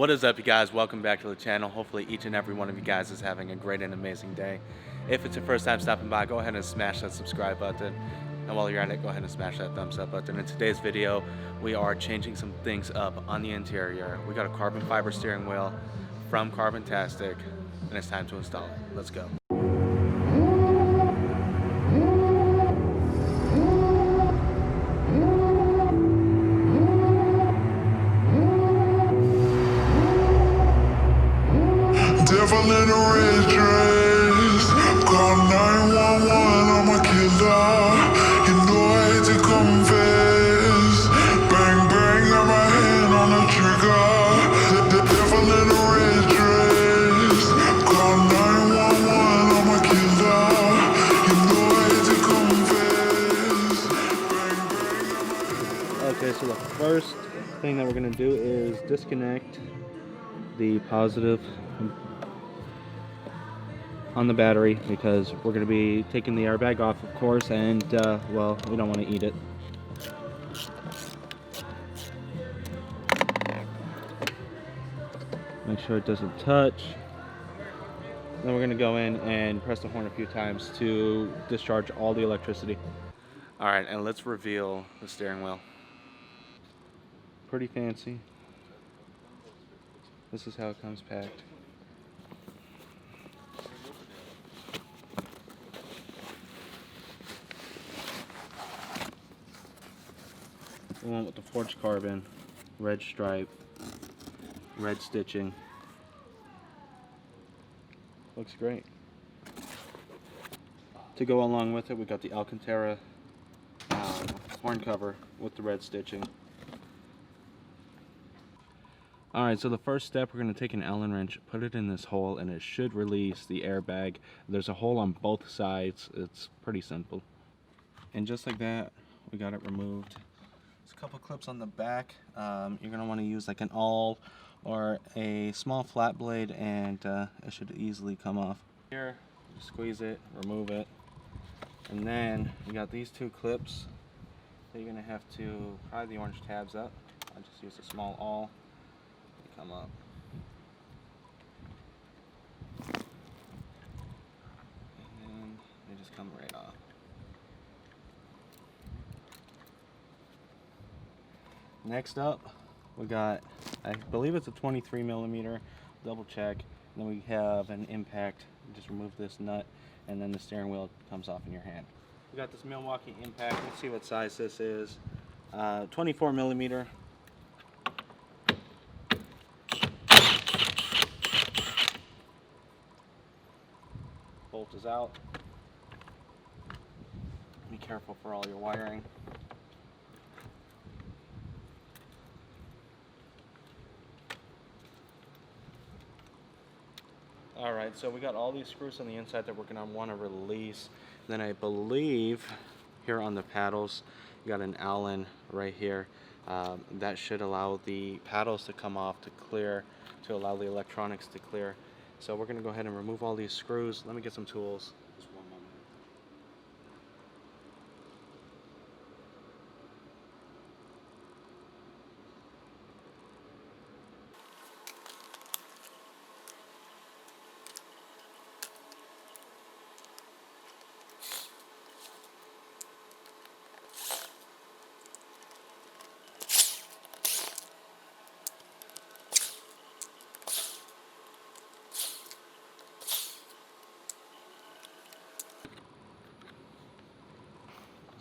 What is up, you guys? Welcome back to the channel. Hopefully each and every one of you guys is having a great and amazing day. If it's your first time stopping by, go ahead and smash that subscribe button. And while you're at it, go ahead and smash that thumbs up button. In today's video, we are changing some things up on the interior. We got a carbon fiber steering wheel from Carbontastic, and it's time to install it. Let's go. Devil in a red dress, call 911, I'm a killer. You know I hate to confess. Bang bang, got my hand on the trigger. The devil in a red dress, call 911, I'm a killer. You know I hate to confess. Bang bang, got my hand. Okay, so the first thing that we're going to do is disconnect the positive on the battery, because we're going to be taking the airbag off, of course, and well, we don't want to eat it. Make sure it doesn't touch. Then we're going to go in and press the horn a few times to discharge all the electricity. Alright, and let's reveal the steering wheel. Pretty fancy. This is how it comes packed. The one with the forged carbon, red stripe, red stitching. Looks great. To go along with it, we got the Alcantara horn cover with the red stitching. Alright, so the first step, we're going to take an Allen wrench, put it in this hole, and it should release the airbag. There's a hole on both sides. It's pretty simple. And just like that, we got it removed. There's a couple clips on the back. You're going to want to use like an awl or a small flat blade, and it should easily come off. Here, squeeze it, remove it. And then you got these two clips that you're going to have to pry the orange tabs up. I just use a small awl. They come up. And they just come right off. Next up, we got, I believe it's a 23 millimeter, double check. And then we have an impact. You just remove this nut, and then the steering wheel comes off in your hand. We got this Milwaukee impact. Let's see what size this is. 24 millimeter. Bolt is out. Be careful for all your wiring. Alright, so we got all these screws on the inside that we're going to want to release. Then I believe here on the paddles, you got an Allen right here. That should allow the paddles to come off to clear, to allow the electronics to clear. So we're going to go ahead and remove all these screws. Let me get some tools. Just one moment.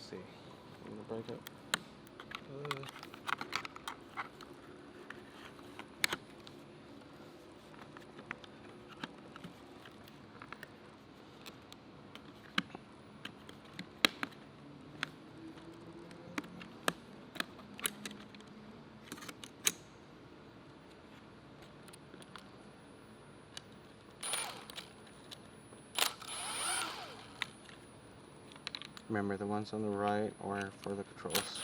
See, I'm gonna break it. Remember, the ones on the right are for the controls.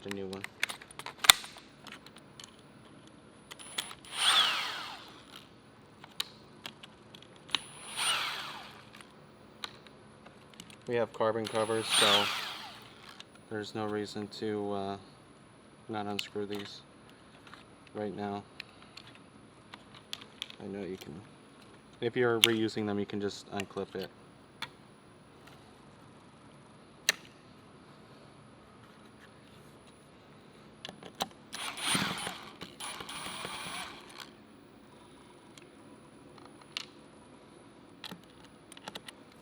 need a new one. We have carbon covers, so there's no reason to not unscrew these right now. I know you can, if you're reusing them, you can just unclip it.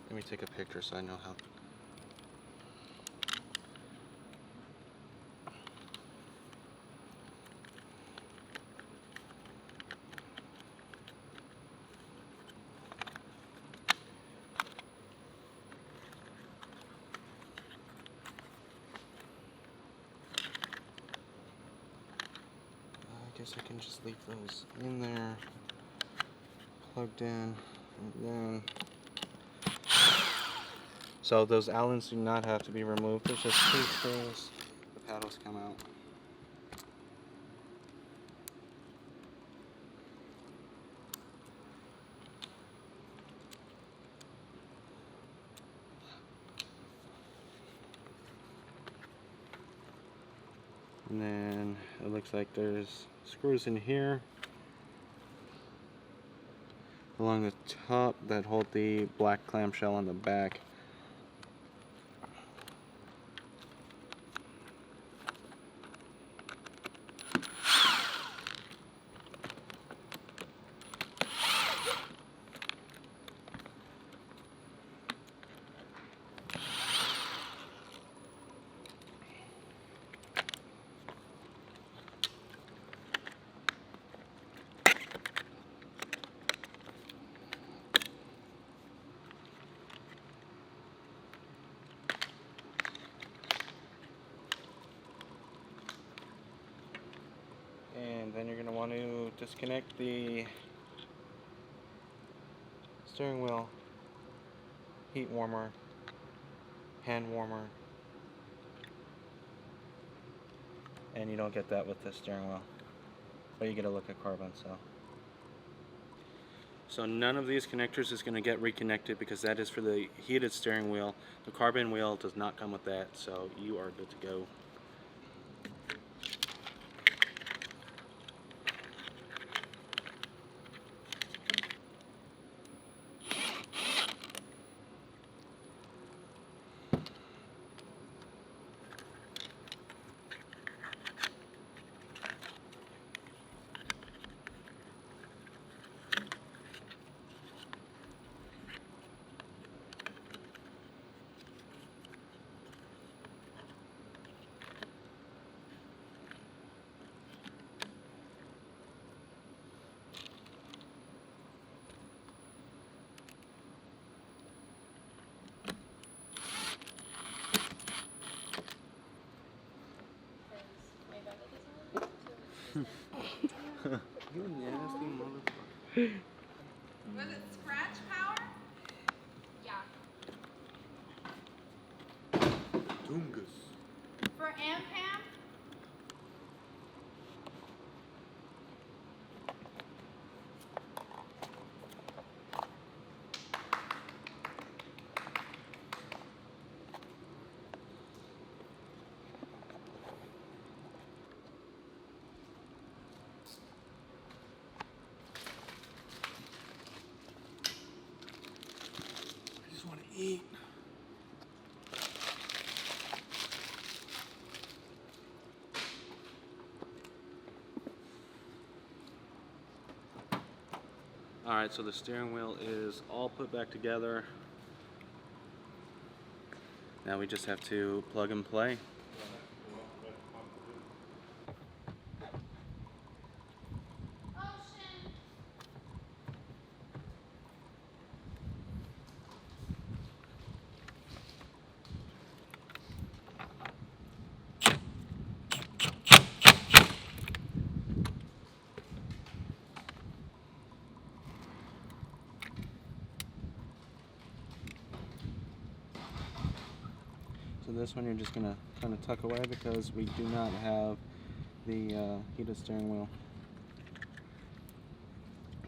Let me take a picture so I know how. I guess I can just leave those in there, plugged in, and then. So those Allens do not have to be removed. There's just 2 screws. The paddles come out. And then it looks like there's screws in here along the top that hold the black clamshell on the back. And then you're going to want to disconnect the steering wheel heat warmer, hand warmer, and you don't get that with the steering wheel, but you get a look at carbon. So none of these connectors is going to get reconnected because that is for the heated steering wheel. The carbon wheel does not come with that, so you are good to go. You nasty motherfucker. Was it scratch power? Yeah. Dungus. For Ampam? I just want to eat. Alright, so the steering wheel is all put back together. Now we just have to plug and play. So this one you're just gonna kind of tuck away because we do not have the heated steering wheel.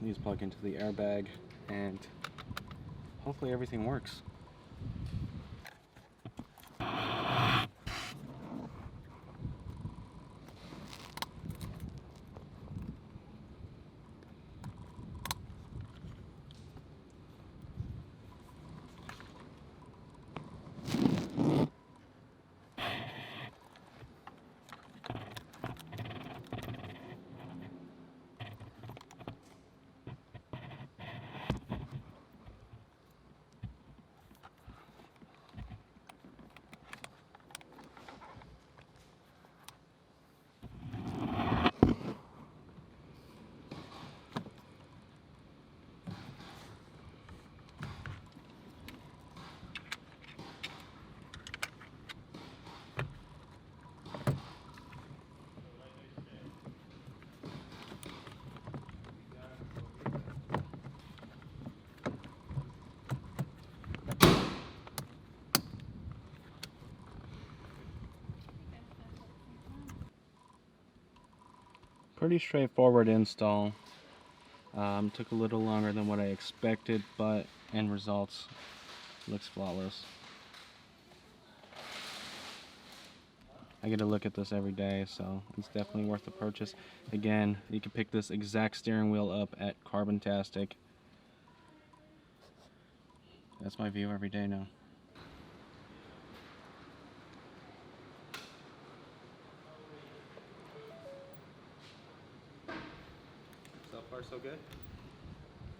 These plug into the airbag and hopefully everything works. Pretty straightforward install. Took a little longer than what I expected, but end results looks flawless. I get to look at this every day, so it's definitely worth the purchase. Again, you can pick this exact steering wheel up at Carbontastic. That's my view every day now. So far, so good?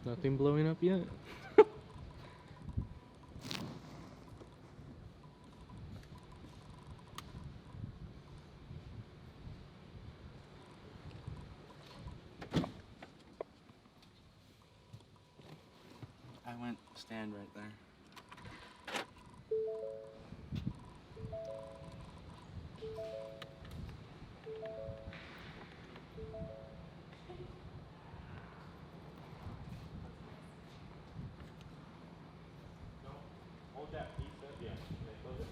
Nothing blowing up yet. I went stand right there. Hold that piece up, yeah. Okay, close it.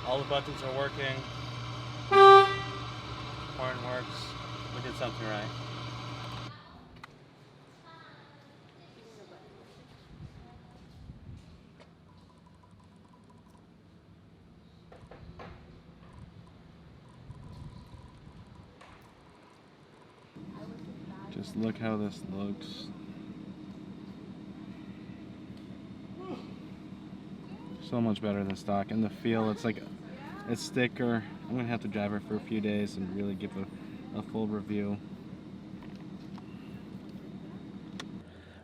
All the buttons are working. Horn works. We did something right. Just look how this looks. So much better than stock, and the feel, it's thicker. I'm gonna have to drive it for a few days and really give a full review.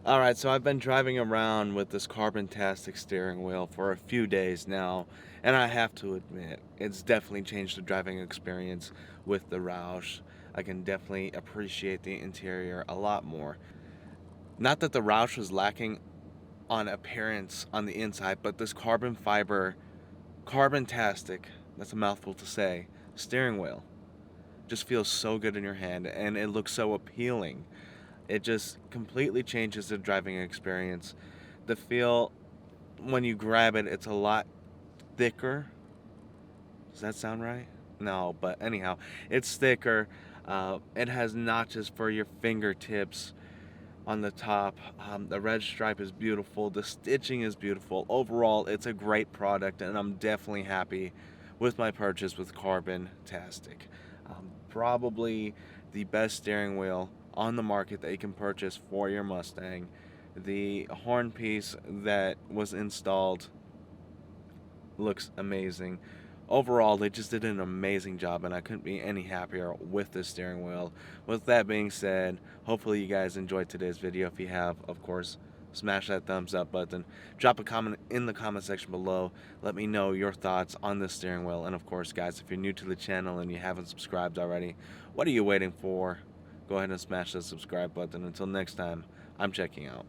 Alright, so I've been driving around with this Carbontastic steering wheel for a few days now, and I have to admit, it's definitely changed the driving experience with the Roush. I can definitely appreciate the interior a lot more. Not that the Roush was lacking on appearance on the inside, but this carbon fiber, Carbontastic, that's a mouthful to say, steering wheel just feels so good in your hand, and it looks so appealing. It just completely changes the driving experience. The feel, when you grab it, it's a lot thicker. Does that sound right? No, but anyhow, it's thicker. It has notches for your fingertips on the top. The red stripe is beautiful. The stitching is beautiful. Overall, it's a great product, and I'm definitely happy with my purchase with Carbontastic. Probably the best steering wheel on the market that you can purchase for your Mustang. The horn piece that was installed looks amazing. Overall, they just did an amazing job, and I couldn't be any happier with this steering wheel. With that being said, hopefully you guys enjoyed today's video. If you have, of course, smash that thumbs up button. Drop a comment in the comment section below. Let me know your thoughts on this steering wheel. And of course, guys, if you're new to the channel and you haven't subscribed already, what are you waiting for? Go ahead and smash the subscribe button. Until next time, I'm checking out.